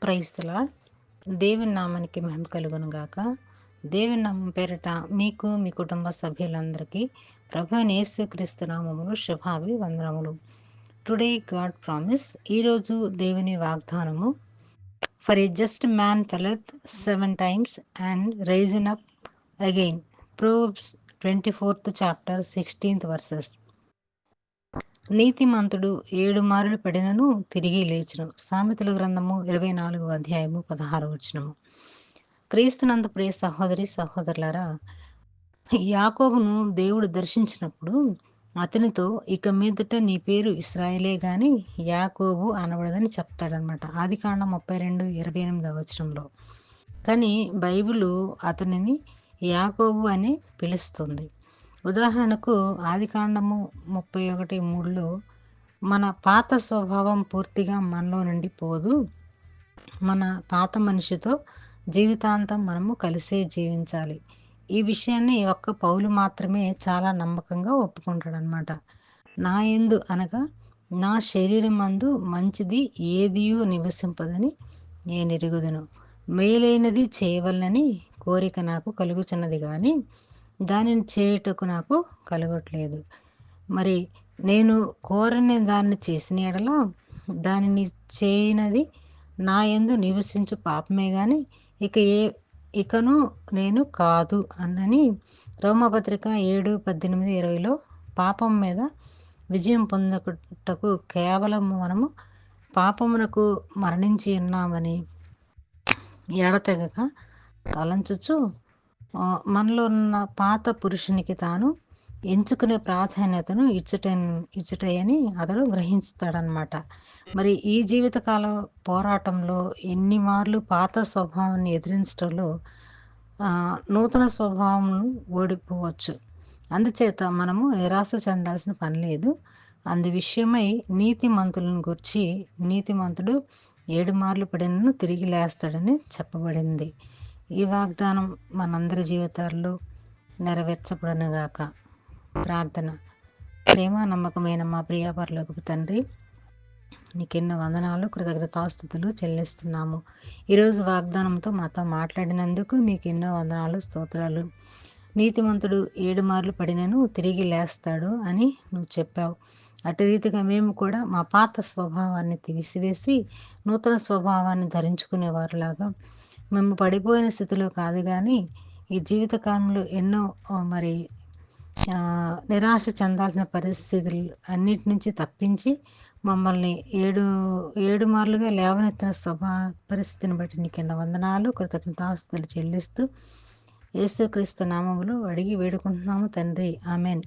Praise the lord. దేవుని నామానికి మహిమ కలుగును గాక. దేవుని నామం పేరిట మీకు మీ కుటుంబ సభ్యులందరికీ ప్రభు అయిన యేసుక్రీస్తు నామములో శుభాభివందనములు. టుడే గాడ్ ప్రామిస్, ఈరోజు దేవుని వాగ్దానము. For a just man falleth 7 times and risen up again. Proverbs 24th chapter 16th verses. నీతిమంతుడు 7 మారులు పడినను తిరిగి లేచును. సామెతల గ్రంథము 24వ అధ్యాయము 16వ వచనము. క్రీస్తునందు ప్రియ సహోదరి సహోదరులారా, యాకోబును దేవుడు దర్శించినప్పుడు అతనితో ఇక మీదట నీ పేరు ఇశ్రాయేలే గాని యాకోబు అనబడదని చెప్తాడనమాట. ఆదికాండం 32:28వ వచనంలో. కానీ బైబిలు అతనిని యాకోబు అని పిలుస్తుంది. ఉదాహరణకు ఆదికాండము 31:3లో మన పాత స్వభావం పూర్తిగా మనలో నుండి పోదు, మన పాత మనిషితో జీవితాంతం మనము కలిసే జీవించాలి. ఈ విషయాన్ని ఒక్క పౌలు మాత్రమే చాలా నమ్మకంగా ఒప్పుకుంటాడనమాట. నా యందు అనగా నా శరీరమందు మంచిది ఏదియూ నివసింపదని నేను ఎరుగుదును. మేలైనది చేయవలనని కోరిక నాకు కలుగుచున్నది కానీ దానిని చేయుటకు నాకు కలగట్లేదు. మరి నేను కోరని దాన్ని చేసిన యెడల దానిని చేయనది నా యందు నివసించు పాపమే గాని ఇకను నేను కాదు అన్నని రోమపత్రిక 7:18-20లో పాపం మీద విజయం పొందుటకు కేవలం మనము పాపమునకు మరణించి ఉన్నామని ఎడతెగక తలంచుచు మనలో ఉన్న పాత పురుషునికి తాను ఎంచుకునే ప్రాధాన్యతను ఇచ్చుటయని అతడు గ్రహిస్తాడనమాట. మరి ఈ జీవితకాల పోరాటంలో ఎన్ని మార్లు పాత స్వభావాన్ని ఎదిరించడంలో నూతన స్వభావం ఓడిపోవచ్చు. అందుచేత మనము నిరాశ చెందాల్సిన పని లేదు. అందు విషయమై నీతిమంతులను గురించి నీతిమంతుడు 7 మార్లు పడినను తిరిగి లేస్తాడని చెప్పబడింది. ఈ వాగ్దానం మనందరి జీవితాల్లో నెరవేర్చబడునుగాక. ప్రార్థన. ప్రేమ నమ్మకమైన మా ప్రియ పరలోకపు తండ్రి, నీకెన్నో వందనాలు, కృతజ్ఞతాస్తుతులు చెల్లిస్తున్నాము. ఈరోజు వాగ్దానంతో మాతో మాట్లాడినందుకు మీకు ఎన్నో వందనాలు, స్తోత్రాలు. నీతిమంతుడు 7 మార్లు పడినను తిరిగి లేస్తాడు అని నువ్వు చెప్పావు. అటు రీతిగా మేము కూడా మా పాత స్వభావాన్ని తీసివేసి నూతన స్వభావాన్ని ధరించుకునేవారులాగా, మేము పడిపోయిన స్థితిలో కాదు కానీ ఈ జీవితకాలంలో ఎన్నో నిరాశ చెందాల్సిన పరిస్థితులు అన్నిటి నుంచి తప్పించి మమ్మల్ని ఏడు మార్లుగా లేవనెత్తిన పరిస్థితిని బట్టి నీకు ఎన్నో వందనాలు, కృతజ్ఞతాస్తుతులు చెల్లిస్తూ యేసుక్రీస్తు నామములో అడిగి వేడుకుంటున్నాము తండ్రి. ఆమెన్.